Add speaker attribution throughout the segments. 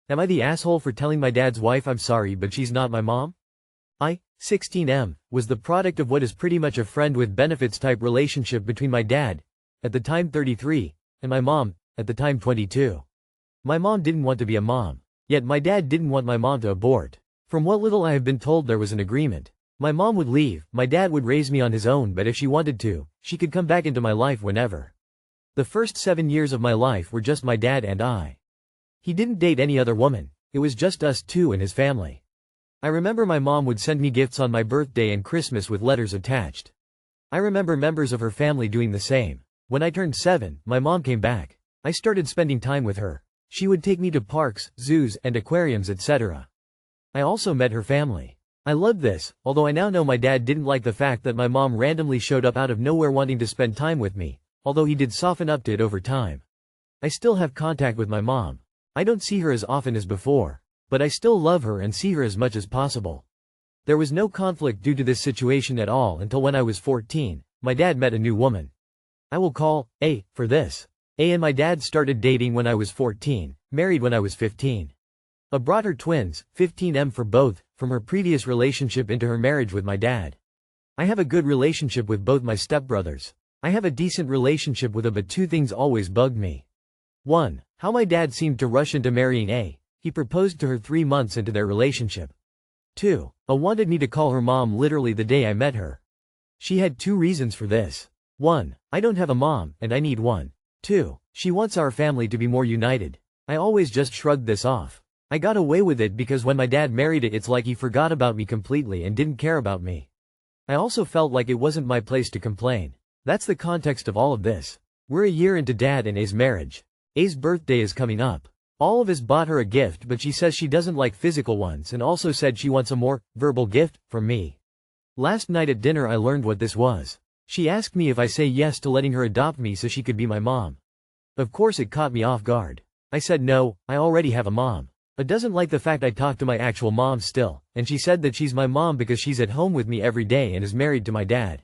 Speaker 1: Am I the asshole for telling my dad's wife I'm sorry but she's not my mom? 16M, was the product of what is pretty much a friend with benefits type relationship between my dad, at the time 33, and my mom, at the time 22. My mom didn't want to be a mom. Yet my dad didn't want my mom to abort. From what little I have been told, there was an agreement. My mom would leave, my dad would raise me on his own, but if she wanted to, she could come back into my life whenever. The first 7 years of my life were just my dad and I. He didn't date any other woman, it was just us two and his family. I remember my mom would send me gifts on my birthday and Christmas with letters attached. I remember members of her family doing the same. When I turned 7, my mom came back. I started spending time with her. She would take me to parks, zoos, and aquariums, etc. I also met her family. I loved this, although I now know my dad didn't like the fact that my mom randomly showed up out of nowhere wanting to spend time with me, although he did soften up to it over time. I still have contact with my mom. I don't see her as often as before. But I still love her and see her as much as possible. There was no conflict due to this situation at all until when I was 14, my dad met a new woman. I will call A for this. A and my dad started dating when I was 14, married when I was 15. A brought her twins, 15M for both, from her previous relationship into her marriage with my dad. I have a good relationship with both my stepbrothers. I have a decent relationship with them, but two things always bugged me. 1. How my dad seemed to rush into marrying A. He proposed to her 3 months into their relationship. 2. A wanted me to call her mom literally the day I met her. She had 2 reasons for this. 1. I don't have a mom, and I need one. 2. She wants our family to be more united. I always just shrugged this off. I got away with it because when my dad married it, it's like he forgot about me completely and didn't care about me. I also felt like it wasn't my place to complain. That's the context of all of this. We're a year into dad and A's marriage. A's birthday is coming up. All of us bought her a gift, but she says she doesn't like physical ones and also said she wants a more verbal gift from me. Last night at dinner I learned what this was. She asked me if I say yes to letting her adopt me so she could be my mom. Of course it caught me off guard. I said no, I already have a mom. I doesn't like the fact I talk to my actual mom still, and she said that she's my mom because she's at home with me every day and is married to my dad.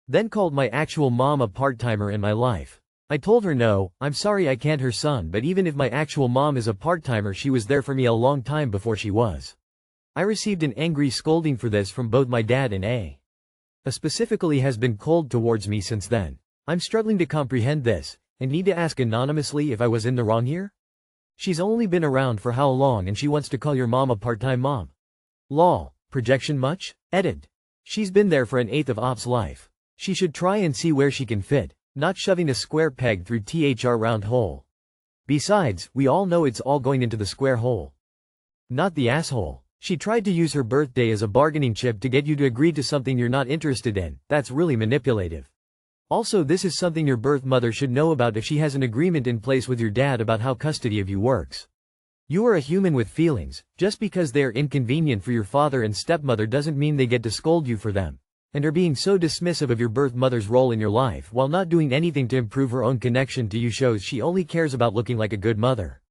Speaker 1: Then called my actual mom a part-timer in my life. I told her no, I'm sorry I can't her son, but even if my actual mom is a part-timer, she was there for me a long time before she was. I received an angry scolding for this from both my dad and A. Specifically has been cold towards me since then. I'm struggling to comprehend this, and need to ask anonymously if I was in the wrong here? She's only been around for how long and she wants to call your mom a part-time mom? Lol, projection much? Edit. She's been there for an eighth of Op's life. She should try and see where she can fit. Not shoving a square peg through THR round hole. Besides, we all know it's all going into the square hole. Not the asshole. She tried to use her birthday as a bargaining chip to get you to agree to something you're not interested in. That's really manipulative. Also, this is something your birth mother should know about if she has an agreement in place with your dad about how custody of you works. You are a human with feelings. Just because they are inconvenient for your father and stepmother doesn't mean they get to scold you for them. And her being so dismissive of your birth mother's role in your life while not doing anything to improve her own connection to you shows she only cares about looking like a good mother.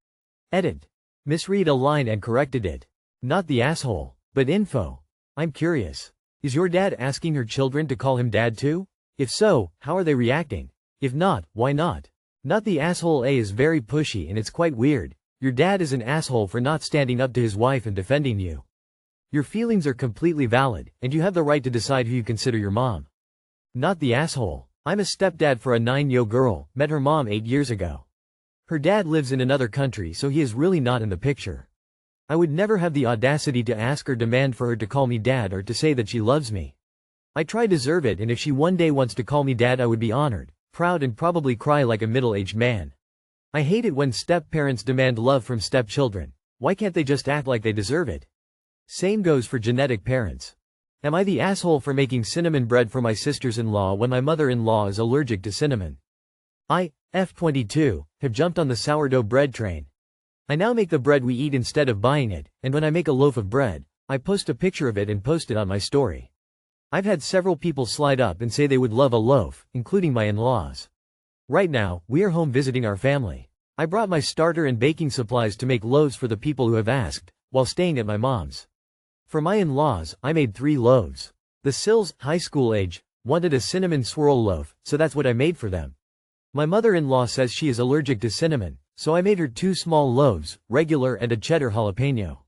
Speaker 1: Edit. Misread a line and corrected it. Not the asshole, but info. I'm curious. Is your dad asking her children to call him dad too? If so, how are they reacting? If not, why not? Not the asshole. A is very pushy and it's quite weird. Your dad is an asshole for not standing up to his wife and defending you. Your feelings are completely valid, and you have the right to decide who you consider your mom. Not the asshole. I'm a stepdad for a 9-year-old girl, met her mom 8 years ago. Her dad lives in another country, so he is really not in the picture. I would never have the audacity to ask or demand for her to call me dad or to say that she loves me. I try to deserve it, and if she one day wants to call me dad I would be honored, proud, and probably cry like a middle-aged man. I hate it when step-parents demand love from stepchildren. Why can't they just act like they deserve it? Same goes for genetic parents. Am I the asshole for making cinnamon bread for my sisters-in-law when my mother-in-law is allergic to cinnamon? I, F22, have jumped on the sourdough bread train. I now make the bread we eat instead of buying it, and when I make a loaf of bread, I post a picture of it and post it on my story. I've had several people slide up and say they would love a loaf, including my in-laws. Right now, we are home visiting our family. I brought my starter and baking supplies to make loaves for the people who have asked, while staying at my mom's. For my in-laws, I made 3 loaves. The Sills, high school age, wanted a cinnamon swirl loaf, so that's what I made for them. My mother-in-law says she is allergic to cinnamon, so I made her 2 small loaves, regular and a cheddar jalapeno.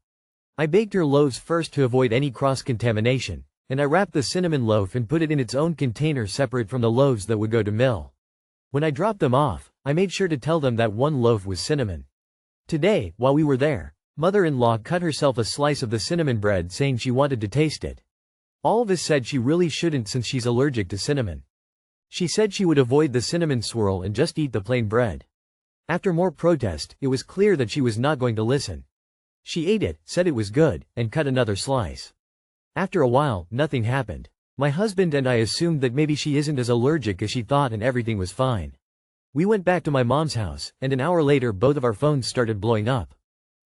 Speaker 1: I baked her loaves first to avoid any cross-contamination, and I wrapped the cinnamon loaf and put it in its own container separate from the loaves that would go to mill. When I dropped them off, I made sure to tell them that 1 loaf was cinnamon. Today, while we were there, mother-in-law cut herself a slice of the cinnamon bread saying she wanted to taste it. All of us said she really shouldn't since she's allergic to cinnamon. She said she would avoid the cinnamon swirl and just eat the plain bread. After more protest, it was clear that she was not going to listen. She ate it, said it was good, and cut another slice. After a while, nothing happened. My husband and I assumed that maybe she isn't as allergic as she thought and everything was fine. We went back to my mom's house, and an hour later both of our phones started blowing up.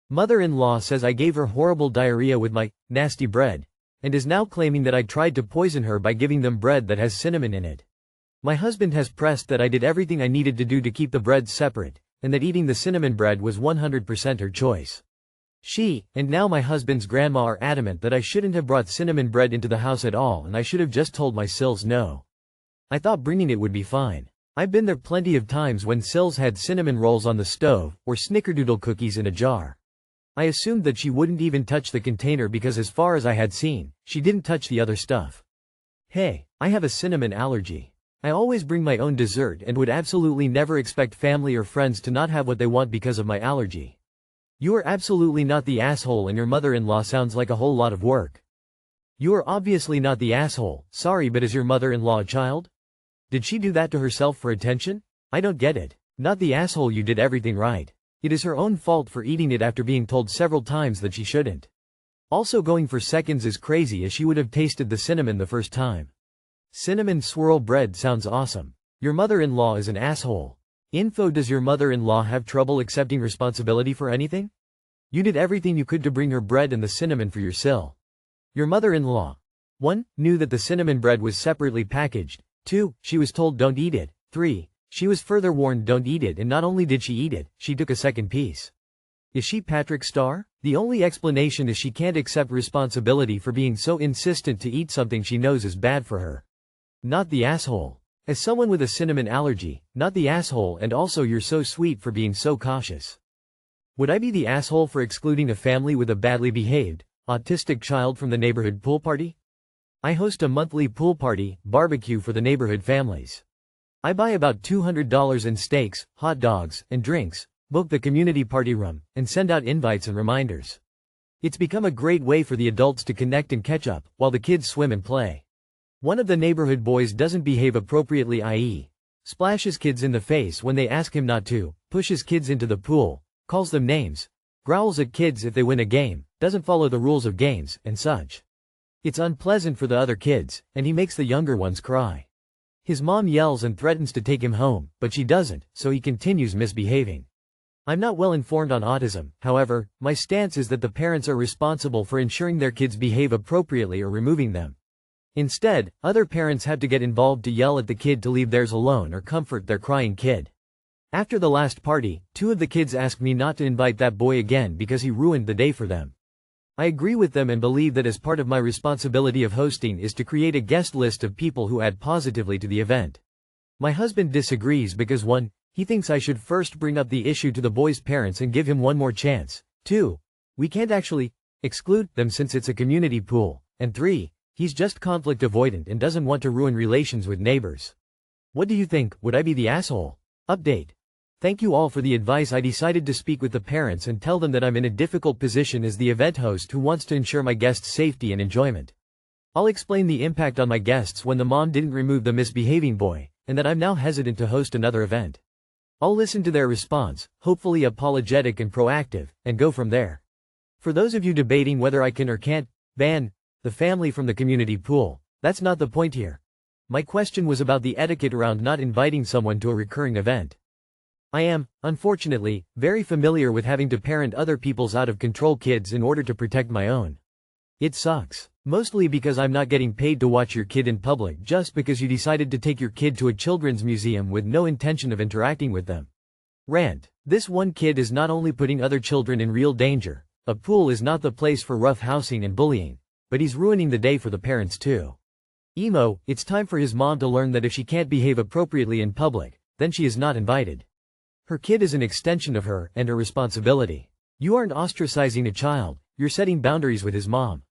Speaker 1: Mother-in-law says I gave her horrible diarrhea with my nasty bread, and is now claiming that I tried to poison her by giving them bread that has cinnamon in it. My husband has pressed that I did everything I needed to do to keep the breads separate, and that eating the cinnamon bread was 100% her choice. She, and now my husband's grandma are adamant that I shouldn't have brought cinnamon bread into the house at all and I should have just told my Sills no. I thought bringing it would be fine. I've been there plenty of times when Sills had cinnamon rolls on the stove, or snickerdoodle cookies in a jar. I assumed that she wouldn't even touch the container because as far as I had seen, she didn't touch the other stuff. Hey, I have a cinnamon allergy. I always bring my own dessert and would absolutely never expect family or friends to not have what they want because of my allergy. You are absolutely not the asshole and your mother-in-law sounds like a whole lot of work. You are obviously not the asshole, sorry, but is your mother-in-law a child? Did she do that to herself for attention? I don't get it. Not the asshole, you did everything right. It is her own fault for eating it after being told several times that she shouldn't. Also going for seconds is crazy as she would have tasted the cinnamon the first time. Cinnamon swirl bread sounds awesome. Your mother-in-law is an asshole. Info: does your mother-in-law have trouble accepting responsibility for anything? You did everything you could to bring her bread and the cinnamon for your Sill. Your mother-in-law 1. Knew that the cinnamon bread was separately packaged. 2. She was told don't eat it. 3. She was further warned don't eat it, and not only did she eat it, she took a second piece. Is she Patrick Star? The only explanation is she can't accept responsibility for being so insistent to eat something she knows is bad for her. Not the asshole. As someone with a cinnamon allergy, not the asshole, and also you're so sweet for being so cautious. Would I be the asshole for excluding a family with a badly behaved, autistic child from the neighborhood pool party? I host a monthly pool party, barbecue for the neighborhood families. I buy about $200 in steaks, hot dogs, and drinks, book the community party room, and send out invites and reminders. It's become a great way for the adults to connect and catch up, while the kids swim and play. One of the neighborhood boys doesn't behave appropriately, i.e., splashes kids in the face when they ask him not to, pushes kids into the pool, calls them names, growls at kids if they win a game, doesn't follow the rules of games, and such. It's unpleasant for the other kids, and he makes the younger ones cry. His mom yells and threatens to take him home, but she doesn't, so he continues misbehaving. I'm not well informed on autism, however, my stance is that the parents are responsible for ensuring their kids behave appropriately or removing them. Instead, other parents have to get involved to yell at the kid to leave theirs alone or comfort their crying kid. After the last party, 2 of the kids asked me not to invite that boy again because he ruined the day for them. I agree with them and believe that as part of my responsibility of hosting is to create a guest list of people who add positively to the event. My husband disagrees because 1, he thinks I should first bring up the issue to the boy's parents and give him one more chance. 2, we can't actually exclude them since it's a community pool. And 3, he's just conflict avoidant and doesn't want to ruin relations with neighbors. What do you think? Would I be the asshole? Update. Thank you all for the advice. I decided to speak with the parents and tell them that I'm in a difficult position as the event host who wants to ensure my guests' safety and enjoyment. I'll explain the impact on my guests when the mom didn't remove the misbehaving boy, and that I'm now hesitant to host another event. I'll listen to their response, hopefully apologetic and proactive, and go from there. For those of you debating whether I can or can't ban the family from the community pool, that's not the point here. My question was about the etiquette around not inviting someone to a recurring event. I am, unfortunately, very familiar with having to parent other people's out-of-control kids in order to protect my own. It sucks. Mostly because I'm not getting paid to watch your kid in public just because you decided to take your kid to a children's museum with no intention of interacting with them. Rant. This one kid is not only putting other children in real danger, a pool is not the place for rough housing and bullying, but he's ruining the day for the parents too. Emo, it's time for his mom to learn that if she can't behave appropriately in public, then she is not invited. Her kid is an extension of her and her responsibility. You aren't ostracizing a child, you're setting boundaries with his mom.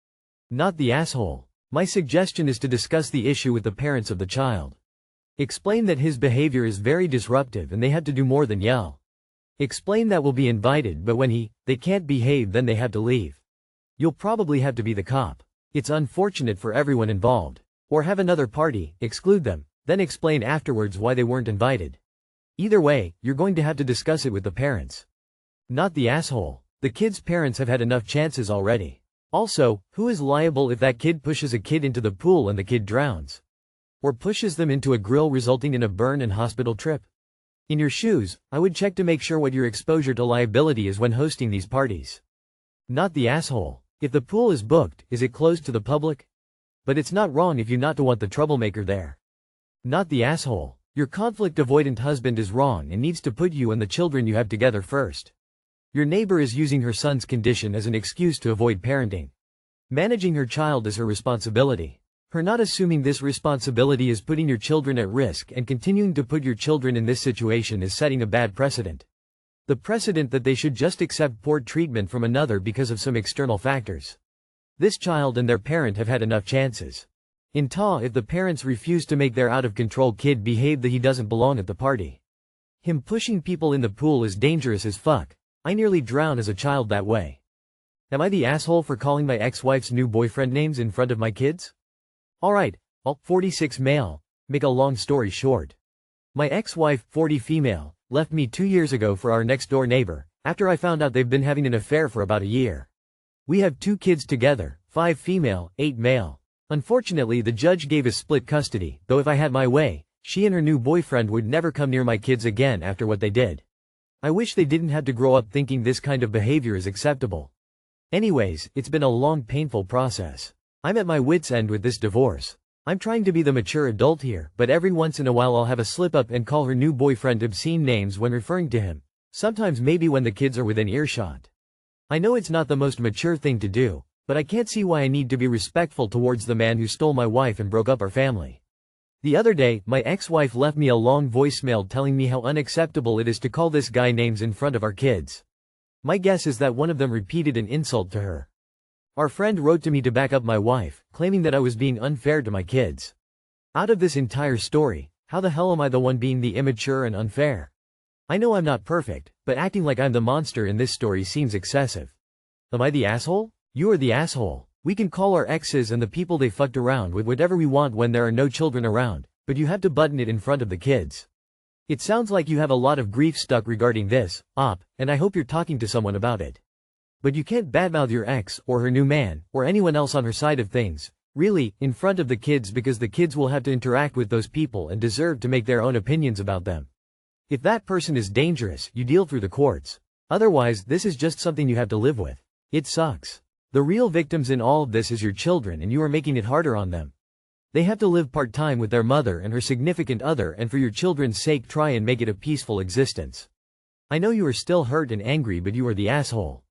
Speaker 1: Not the asshole. My suggestion is to discuss the issue with the parents of the child. Explain that his behavior is very disruptive and they have to do more than yell. Explain that will be invited, but when they can't behave, then they have to leave. You'll probably have to be the cop. It's unfortunate for everyone involved. Or have another party, exclude them, then explain afterwards why they weren't invited. Either way, you're going to have to discuss it with the parents. Not the asshole. The kid's parents have had enough chances already. Also, who is liable if that kid pushes a kid into the pool and the kid drowns? Or pushes them into a grill resulting in a burn and hospital trip? In your shoes, I would check to make sure what your exposure to liability is when hosting these parties. Not the asshole. If the pool is booked, is it closed to the public? But it's not wrong if you not to want the troublemaker there. Not the asshole. Your conflict-avoidant husband is wrong and needs to put you and the children you have together first. Your neighbor is using her son's condition as an excuse to avoid parenting. Managing her child is her responsibility. Her not assuming this responsibility is putting your children at risk, and continuing to put your children in this situation is setting a bad precedent. The precedent that they should just accept poor treatment from another because of some external factors. This child and their parent have had enough chances. If the parents refuse to make their out-of-control kid behave, that he doesn't belong at the party. Him pushing people in the pool is dangerous as fuck. I nearly drowned as a child that way. Am I the asshole for calling my ex-wife's new boyfriend names in front of my kids? Alright, I'll 46 male, make a long story short. My ex-wife, 40 female, left me 2 years ago for our next-door neighbor, after I found out they've been having an affair for about a year. We have 2 kids together, 5 female, 8 male. Unfortunately, the judge gave us split custody, though if I had my way, she and her new boyfriend would never come near my kids again after what they did. I wish they didn't have to grow up thinking this kind of behavior is acceptable. Anyways, it's been a long, painful process. I'm at my wit's end with this divorce. I'm trying to be the mature adult here, but every once in a while I'll have a slip-up and call her new boyfriend obscene names when referring to him. Sometimes maybe when the kids are within earshot. I know it's not the most mature thing to do, but I can't see why I need to be respectful towards the man who stole my wife and broke up our family. The other day, my ex-wife left me a long voicemail telling me how unacceptable it is to call this guy names in front of our kids. My guess is that one of them repeated an insult to her. Our friend wrote to me to back up my wife, claiming that I was being unfair to my kids. Out of this entire story, how the hell am I the one being the immature and unfair? I know I'm not perfect, but acting like I'm the monster in this story seems excessive. Am I the asshole? You are the asshole. We can call our exes and the people they fucked around with whatever we want when there are no children around, but you have to button it in front of the kids. It sounds like you have a lot of grief stuck regarding this, and I hope you're talking to someone about it. But you can't badmouth your ex, or her new man, or anyone else on her side of things, really, in front of the kids, because the kids will have to interact with those people and deserve to make their own opinions about them. If that person is dangerous, you deal through the courts. Otherwise, this is just something you have to live with. It sucks. The real victims in all of this is your children, and you are making it harder on them. They have to live part-time with their mother and her significant other, and for your children's sake try and make it a peaceful existence. I know you are still hurt and angry, but you are the asshole.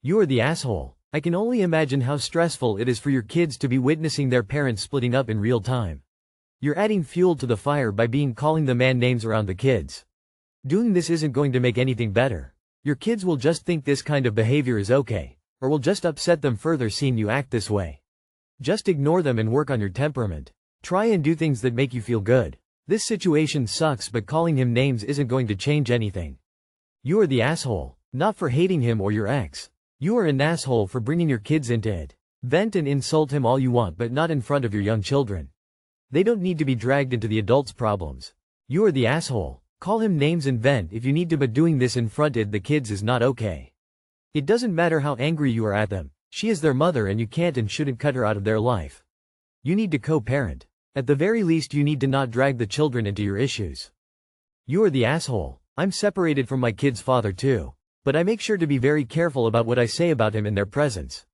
Speaker 1: You are the asshole. I can only imagine how stressful it is for your kids to be witnessing their parents splitting up in real time. You're adding fuel to the fire by calling the man names around the kids. Doing this isn't going to make anything better. Your kids will just think this kind of behavior is okay, or will just upset them further seeing you act this way. Just ignore them and work on your temperament. Try and do things that make you feel good. This situation sucks, but calling him names isn't going to change anything. You are the asshole, not for hating him or your ex. You are an asshole for bringing your kids into it. Vent and insult him all you want, but not in front of your young children. They don't need to be dragged into the adults' problems. You are the asshole. Call him names and vent if you need to, but doing this in front of the kids is not okay. It doesn't matter how angry you are at them. She is their mother and you can't and shouldn't cut her out of their life. You need to co-parent. At the very least, you need to not drag the children into your issues. You are the asshole. I'm separated from my kid's father too. But I make sure to be very careful about what I say about him in their presence.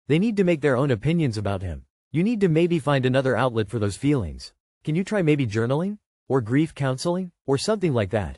Speaker 1: They need to make their own opinions about him. You need to maybe find another outlet for those feelings. Can you try maybe journaling? Or grief counseling? Or something like that.